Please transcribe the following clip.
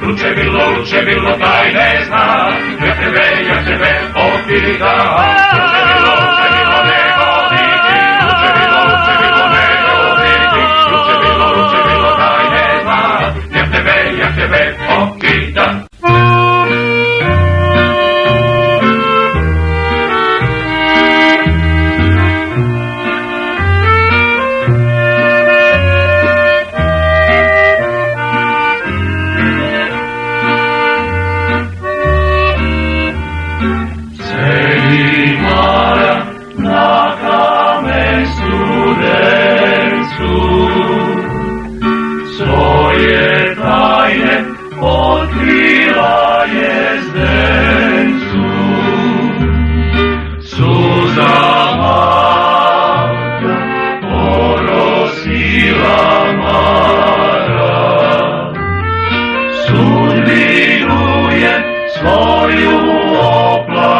luče bilo, taj ne zna, ja tebe opita. Luče bilo, ne hoditi, luče bilo, ne hoditi, luče bilo, taj ne zna, ja tebe opita. Svoje tajne otkrila je zdencu, suza Marka orosila Mara, sud miruje svoju oplaku.